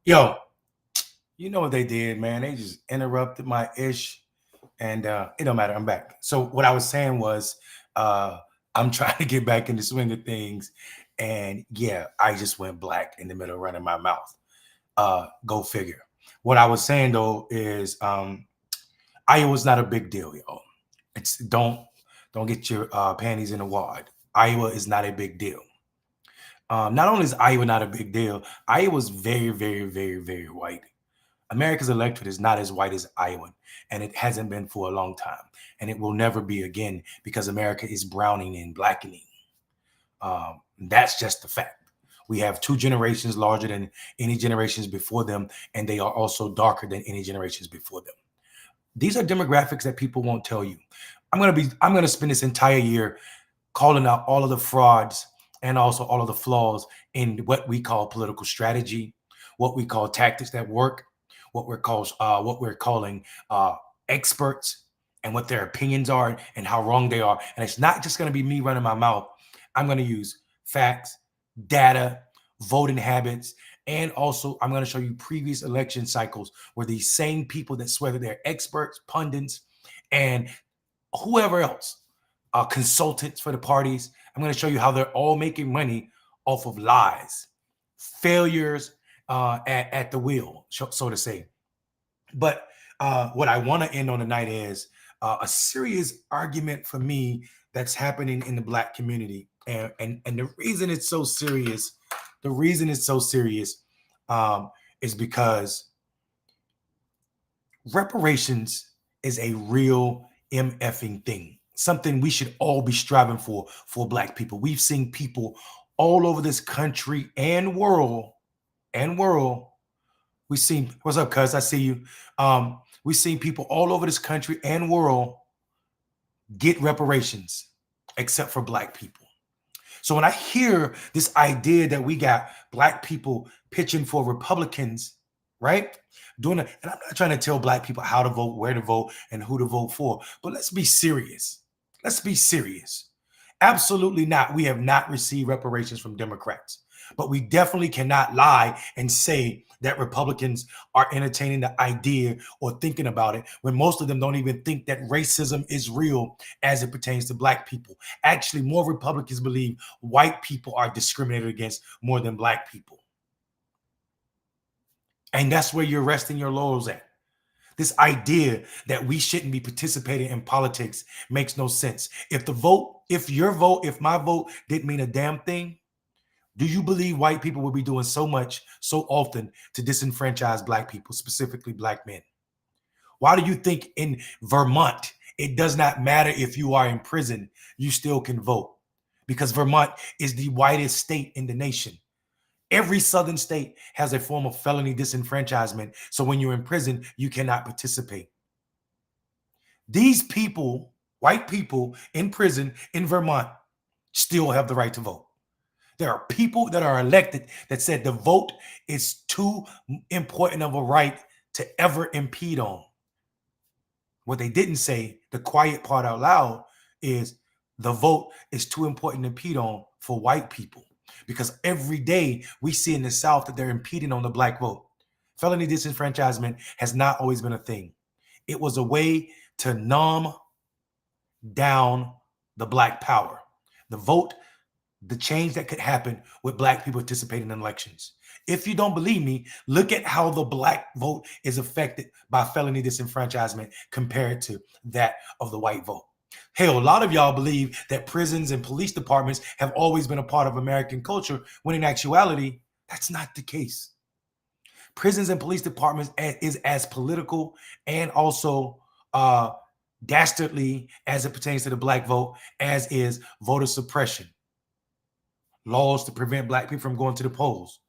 Yo, you know what they did, man? They just interrupted my ish, and it don't matter. I'm back. So what I was saying was, uh, I'm trying to get back in the swing of things, and yeah, I just went black in the middle of running my mouth. Go figure. What I was saying though is, Iowa's not a big deal, yo. It's don't get your panties in the wad. Iowa is not a big deal. Not only is Iowa not a big deal, Iowa's very, very, very, very white. America's electorate is not as white as Iowan, and it hasn't been for a long time, and it will never be again because America is browning and blackening. That's just the fact. We have two generations larger than any generations before them, and they are also darker than any generations before them. These are demographics that people won't tell you. I'm gonna spend this entire year calling out all of the frauds and also all of the flaws in what we call political strategy, what we call tactics that work, what we're calling experts, and what their opinions are and how wrong they are. And it's not just going to be me running my mouth. I'm going to use facts, data, voting habits, and also I'm going to show you previous election cycles where these same people that swear that they're experts, pundits, and whoever else, consultants for the parties. I'm going to show you how they're all making money off of lies, failures at the wheel, so to say. But what I want to end on tonight is a serious argument for me that's happening in the Black community, and the reason it's so serious, the reason it's so serious, is because reparations is a real MFing thing, something we should all be striving for Black people. We've seen people all over this country and world. We've seen, what's up, cuz? I see you. We've seen people all over this country and world get reparations, except for Black people. So when I hear this idea that we got Black people pitching for Republicans, right? Doing it, and I'm not trying to tell Black people how to vote, where to vote, and who to vote for, but let's be serious. Let's be serious. Absolutely not. We have not received reparations from Democrats, but we definitely cannot lie and say that Republicans are entertaining the idea or thinking about it when most of them don't even think that racism is real as it pertains to Black people. Actually, more Republicans believe white people are discriminated against more than Black people. And that's where you're resting your laurels at. This idea that we shouldn't be participating in politics makes no sense. If my vote didn't mean a damn thing, do you believe white people would be doing so much so often to disenfranchise Black people, specifically Black men? Why do you think in Vermont it does not matter if you are in prison, you still can vote? Because Vermont is the whitest state in the nation. Every southern state has a form of felony disenfranchisement. So when you're in prison, you cannot participate. These people, white people in prison in Vermont, still have the right to vote. There are people that are elected that said the vote is too important of a right to ever impede on. What they didn't say, the quiet part out loud, is the vote is too important to impede on for white people. Because every day we see in the South that they're impeding on the Black vote. Felony disenfranchisement has not always been a thing. It was a way to numb down the Black power, the vote, the change that could happen with Black people participating in elections. If you don't believe me, look at how the Black vote is affected by felony disenfranchisement compared to that of the white vote. Hell, a lot of y'all believe that prisons and police departments have always been a part of American culture, when in actuality, that's not the case. Prisons and police departments is as political and also dastardly as it pertains to the Black vote as is voter suppression, laws to prevent Black people from going to the polls.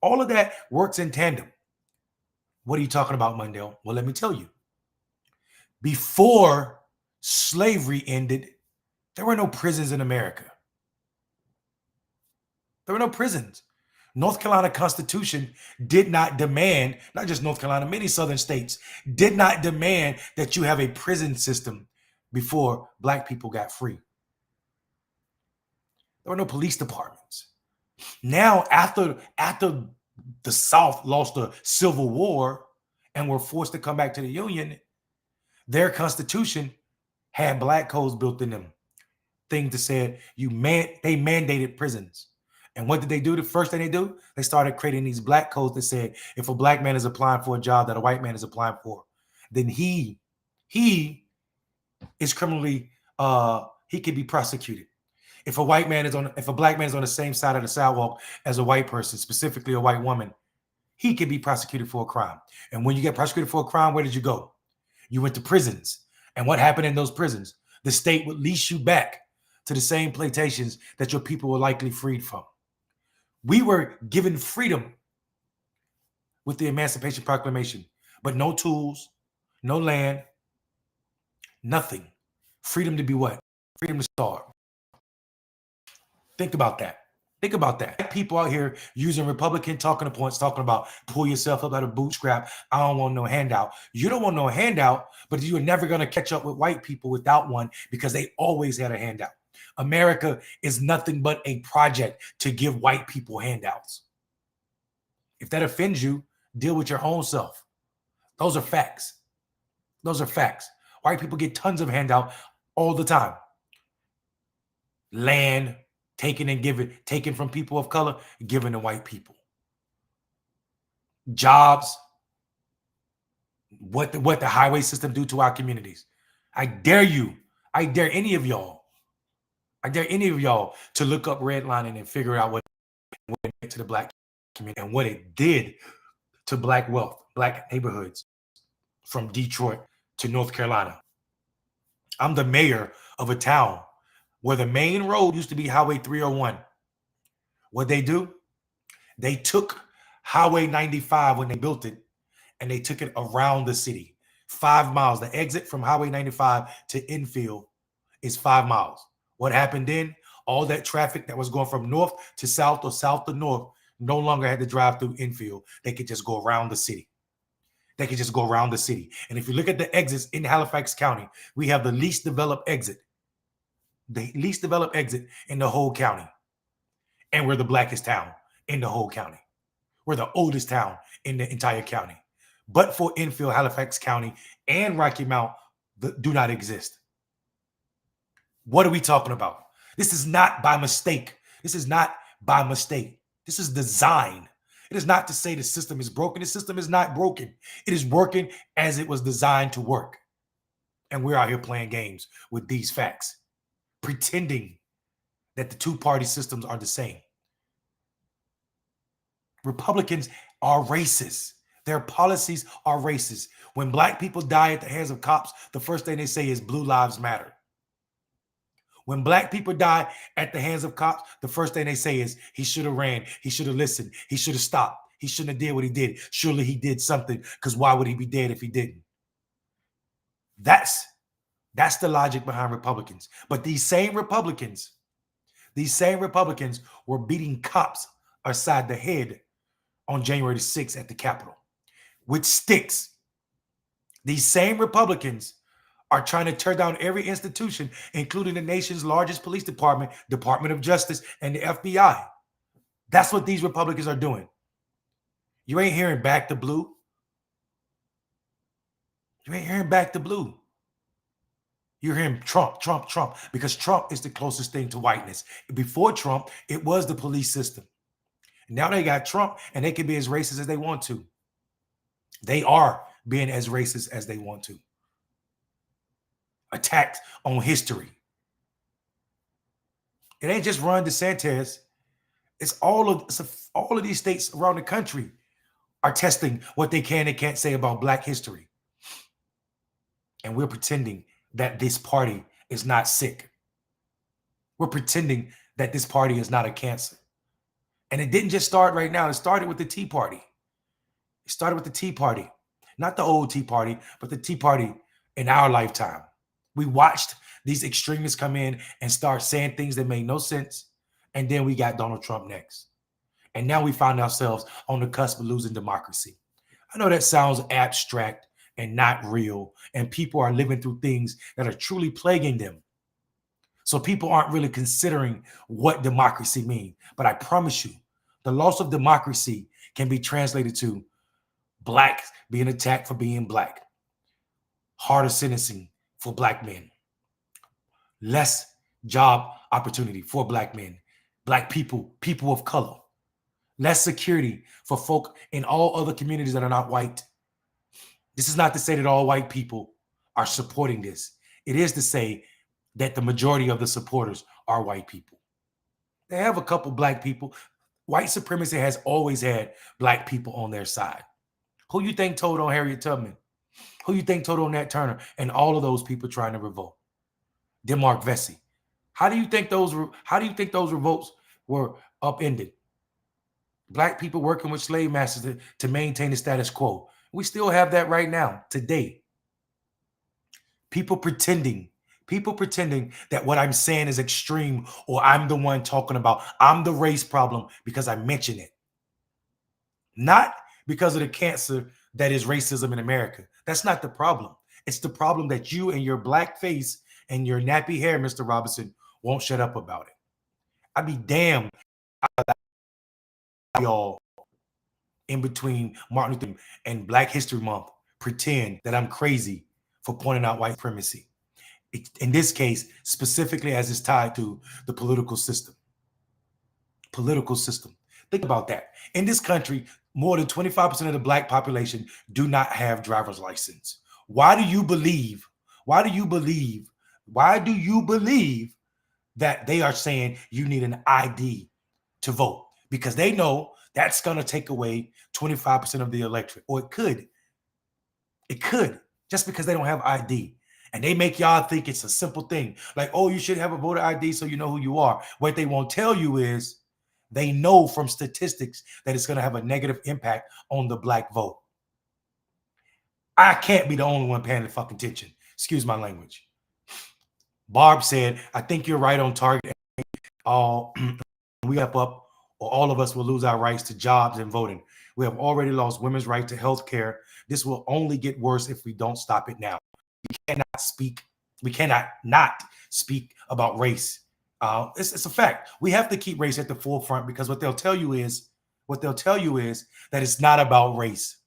All of that works in tandem. What are you talking about, Mondale? Well, let me tell you. Before slavery ended, there were no prisons in America. There were no prisons. North Carolina Constitution did not demand, not just North Carolina, many southern states did not demand that you have a prison system before Black people got free. There were no police departments. Now, after the South lost the Civil War and were forced to come back to the Union, their Constitution had black codes built in them. Things that said they mandated prisons. And what did they do? The first thing they do, they started creating these black codes that said if a black man is applying for a job that a white man is applying for, then he is criminally he can be prosecuted. If a black man is on the same side of the sidewalk as a white person, specifically a white woman, he can be prosecuted for a crime. And when you get prosecuted for a crime, where did you go? You went to prisons. And what happened in those prisons? The state would lease you back to the same plantations that your people were likely freed from. We were given freedom with the Emancipation Proclamation, but no tools, no land, nothing. Freedom to be what? Freedom to starve. Think about that. Think about that. People out here using Republican talking points, talking about pull yourself up out of bootstrap. I don't want no handout. You don't want no handout, but you're never going to catch up with white people without one because they always had a handout. America is nothing but a project to give white people handouts. If that offends you, deal with your own self. Those are facts. Those are facts. White people get tons of handout all the time. Land taken and given, taken from people of color, given to white people. Jobs. What the highway system do to our communities. I dare you. I dare any of y'all. I dare any of y'all to look up redlining and figure out what it did to the black community and what it did to black wealth, black neighborhoods from Detroit to North Carolina. I'm the mayor of a town where the main road used to be Highway 301. What they do? They took Highway 95 when they built it, and they took it around the city. 5 miles. The exit from Highway 95 to infield is 5 miles. What happened then? All that traffic that was going from north to south or south to north no longer had to drive through infield. They could just go around the city. They could just go around the city. And if you look at the exits in Halifax County, we have the least developed exit. The least developed exit in the whole county. And we're the blackest town in the whole county. We're the oldest town in the entire county. But for infield, Halifax County and Rocky Mount do not exist. What are we talking about? This is not by mistake. This is not by mistake. This is design. It is not to say the system is broken. The system is not broken. It is working as it was designed to work. And we're out here playing games with these facts, pretending that the two-party systems are the same. Republicans are racist. Their policies are racist. When black people die at the hands of cops, the first thing they say is Blue Lives Matter. When black people die at the hands of cops, the first thing they say is he should have ran. He should have listened. He should have stopped. He shouldn't have did what he did. Surely he did something, because why would he be dead if he didn't? That's the logic behind Republicans. But these same Republicans were beating cops upside the head on January 6th at the Capitol with sticks. These same Republicans are trying to tear down every institution, including the nation's largest police department, Department of Justice, and the FBI. That's what these Republicans are doing. You ain't hearing back the blue. You ain't hearing back the blue. You're hearing Trump, Trump, Trump, because Trump is the closest thing to whiteness. Before Trump, it was the police system. Now they got Trump, and they can be as racist as they want to. They are being as racist as they want to. Attacked on history. It ain't just Ron DeSantis. It's all of these states around the country are testing what they can and can't say about Black history. And we're pretending that this party is not sick. We're pretending that this party is not a cancer. And it didn't just start right now. It started with the Tea Party. It started with the Tea Party. Not the old Tea Party, but the Tea Party in our lifetime. We watched these extremists come in and start saying things that made no sense. And then we got Donald Trump next. And now we find ourselves on the cusp of losing democracy. I know that sounds abstract and not real. And people are living through things that are truly plaguing them. So people aren't really considering what democracy means. But I promise you, the loss of democracy can be translated to black being attacked for being black, harder sentencing for black men, less job opportunity for black men, black people, people of color, less security for folk in all other communities that are not white. This is not to say that all white people are supporting this. It is to say that the majority of the supporters are white people. They have a couple black people. White supremacy has always had black people on their side. Who you think told on Harriet Tubman? Who you think told on Nat Turner and all of those people trying to revolt? Demark Vesey. How do you think those revolts were upended? Black people working with slave masters to maintain the status quo. We still have that right now, today. People pretending that what I'm saying is extreme, or I'm the one talking about, I'm the race problem because I mention it. Not because of the cancer that is racism in America. That's not the problem. It's the problem that you and your black face and your nappy hair, Mr. Robinson, won't shut up about it. I'd be damned y'all in between Martin Luther and Black History Month pretend that I'm crazy for pointing out white supremacy. In this case, specifically as it's tied to the political system. Political system. Think about that. In this country, more than 25% of the black population do not have driver's license. Why do you believe that they are saying you need an ID to vote? Because they know that's going to take away 25% of the electorate. Or it could, just because they don't have ID. And they make y'all think it's a simple thing. Like, oh, you should have a voter ID so you know who you are. What they won't tell you is they know from statistics that it's going to have a negative impact on the black vote. I can't be the only one paying the fucking attention. Excuse my language. Barb said, I think you're right on target. We up, or all of us will lose our rights to jobs and voting. We have already lost women's right to health care. This will only get worse if we don't stop it now. We cannot not speak about race. It's a fact. We have to keep race at the forefront, because what they'll tell you is that it's not about race.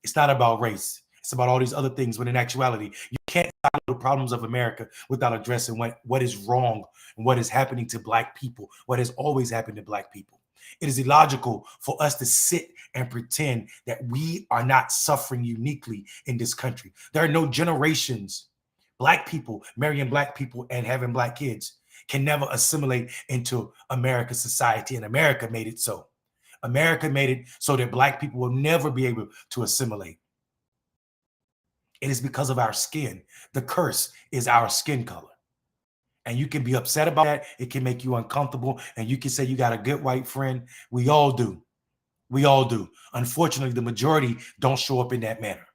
It's not about race. It's about all these other things, when in actuality, you can't tackle the problems of America without addressing what is wrong and what is happening to black people, what has always happened to black people. It is illogical for us to sit and pretend that we are not suffering uniquely in this country. There are no generations. Black people marrying black people and having black kids can never assimilate into America's society, and America made it so. America made it so that black people will never be able to assimilate. It is because of our skin. The curse is our skin color. And you can be upset about that. It can make you uncomfortable. And you can say you got a good white friend. We all do. We all do. Unfortunately, the majority don't show up in that manner.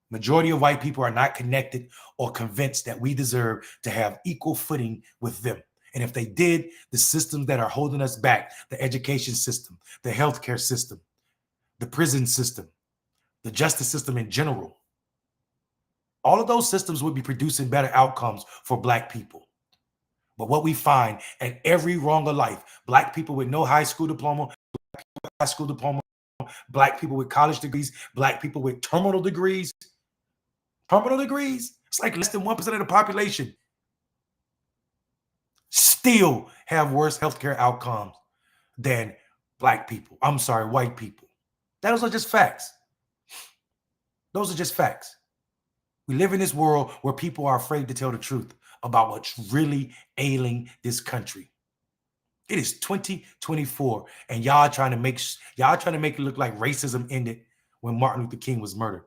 Majority of white people are not connected or convinced that we deserve to have equal footing with them. And if they did, the systems that are holding us back, the education system, the healthcare system, the prison system, the justice system in general, all of those systems would be producing better outcomes for black people. But what we find at every rung of life, black people with no high school diploma, black people with college degrees, black people with terminal degrees, it's like less than 1% of the population still have worse healthcare outcomes than white people. Those are just facts. We live in this world where people are afraid to tell the truth about what's really ailing this country. It is 2024, and y'all trying to make it look like racism ended when Martin Luther King was murdered.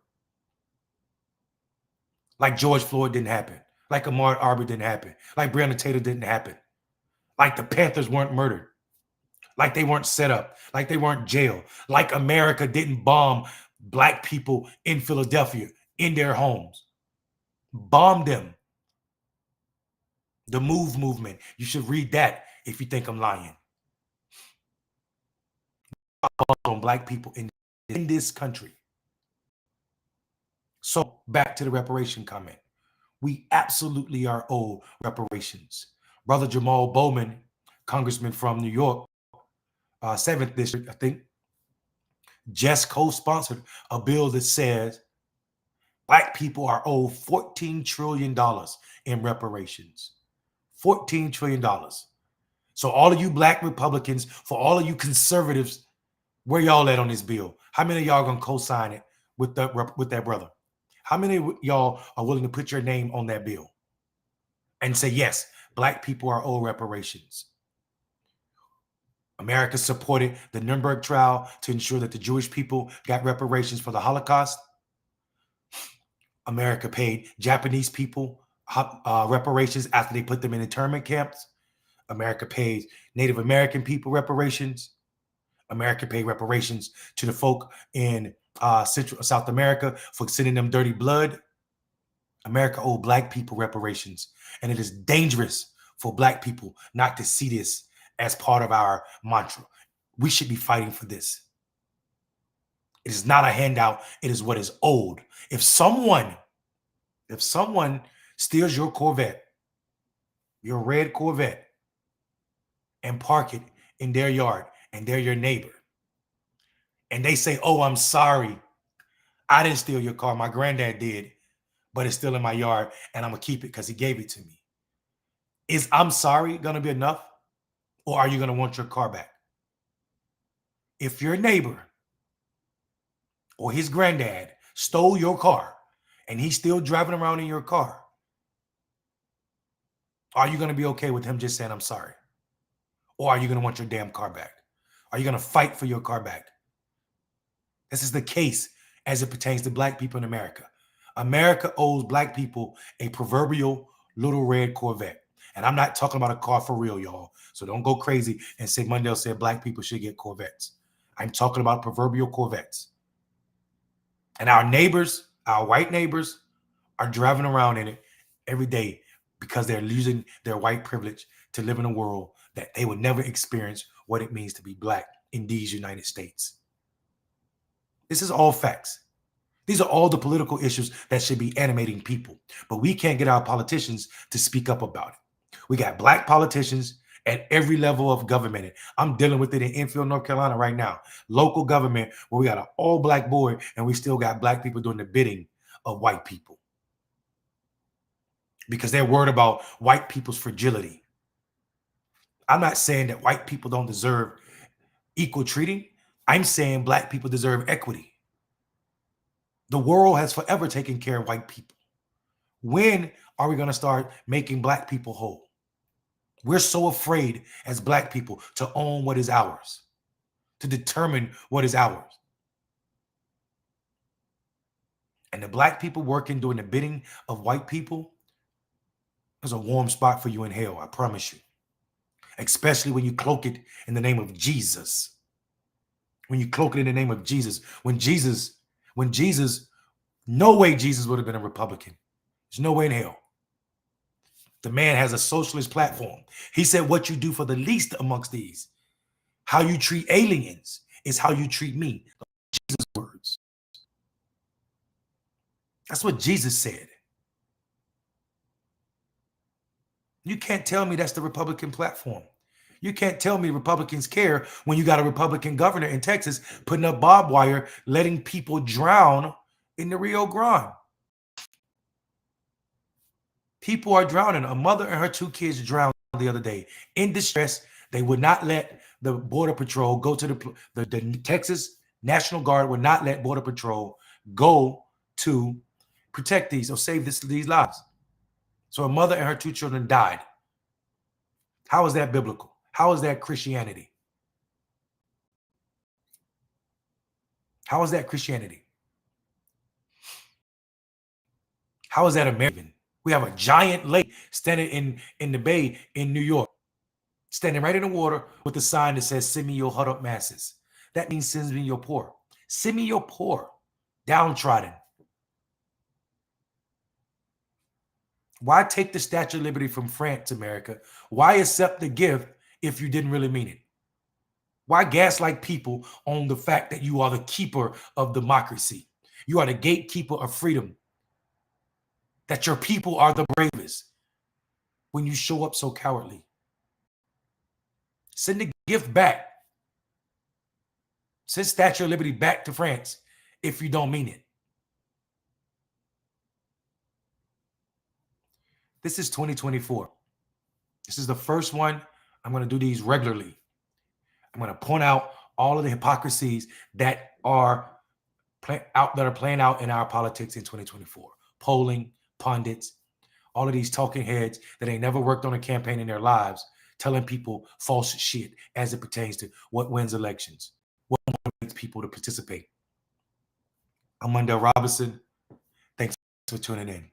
Like George Floyd didn't happen. Like Ahmaud Arbery didn't happen. Like Breonna Taylor didn't happen. Like the Panthers weren't murdered. Like they weren't set up. Like they weren't jailed. Like America didn't bomb black people in Philadelphia in their homes. Bomb them. The MOVE movement. You should read that if you think I'm lying. On black people in this country. So back to the reparation comment. We absolutely are owed reparations. Brother Jamal Bowman, congressman from New York, 7th district, I think, just co-sponsored a bill that says black people are owed $14 trillion in reparations. $14 trillion. So all of you black Republicans, for all of you conservatives, where y'all at on this bill? How many of y'all gonna co-sign it with that brother? How many of y'all are willing to put your name on that bill and say, yes, black people are owed reparations? America supported the Nuremberg trial to ensure that the Jewish people got reparations for the Holocaust. America paid Japanese people reparations after they put them in internment camps. America paid Native American people reparations. America paid reparations to the folk in Central South America for sending them dirty blood. America owed black people reparations. And it is dangerous for black people not to see this as part of our mantra. We should be fighting for this. It is not a handout. It is what is owed. If someone steals your Corvette, your red Corvette, and park it in their yard, and they're your neighbor, and they say, oh, I'm sorry, I didn't steal your car, my granddad did, but it's still in my yard, and I'm gonna keep it because he gave it to me. Is I'm sorry gonna be enough? Or are you gonna want your car back? If your neighbor or his granddad stole your car and he's still driving around in your car, are you gonna be okay with him just saying, I'm sorry? Or are you gonna want your damn car back? Are you gonna fight for your car back? This is the case as it pertains to black people in America. America owes black people a proverbial little red Corvette. And I'm not talking about a car for real, y'all. So don't go crazy and say Mondale said black people should get Corvettes. I'm talking about proverbial Corvettes. And our neighbors, our white neighbors, are driving around in it every day because they're losing their white privilege to live in a world that they would never experience what it means to be black in these United States. This is all facts. These are all the political issues that should be animating people. But we can't get our politicians to speak up about it. We got black politicians at every level of government. I'm dealing with it in Enfield, North Carolina right now. Local government where we got an all-black board and we still got black people doing the bidding of white people. Because they're worried about white people's fragility. I'm not saying that white people don't deserve equal treating. I'm saying black people deserve equity. The world has forever taken care of white people. When are we going to start making black people whole? We're so afraid as black people to own what is ours, to determine what is ours. And the black people working doing the bidding of white people, there's a warm spot for you in hell, I promise you. Especially when you cloak it in the name of Jesus. When you cloak it in the name of Jesus. When Jesus, no way Jesus would have been a Republican. There's no way in hell. The man has a socialist platform. He said, what you do for the least amongst these, how you treat aliens is how you treat me. Jesus' words. That's what Jesus said. You can't tell me that's the Republican platform. You can't tell me Republicans care when you got a Republican governor in Texas putting up barbed wire, letting people drown in the Rio Grande. People are drowning. A mother and her 2 kids drowned the other day in distress. They would not let the Border Patrol go to the Texas National Guard would not let Border Patrol go to protect these or save these lives. So a mother and her 2 children died. How is that biblical? How is that Christianity? How is that Christianity? How is that American? We have a giant lake standing in the bay in New York, standing right in the water with a sign that says, send me your huddled masses. That means send me your poor. Send me your poor, downtrodden. Why take the Statue of Liberty from France, America? Why accept the gift if you didn't really mean it? Why gaslight people on the fact that you are the keeper of democracy? You are the gatekeeper of freedom. That your people are the bravest when you show up so cowardly. Send the gift back. Send Statue of Liberty back to France if you don't mean it. This is 2024. This is the first one. I'm going to do these regularly. I'm going to point out all of the hypocrisies that are playing out in our politics in 2024. Polling, pundits, all of these talking heads that ain't never worked on a campaign in their lives, telling people false shit as it pertains to what wins elections, what motivates people to participate. I'm Mondale Robinson. Thanks for tuning in.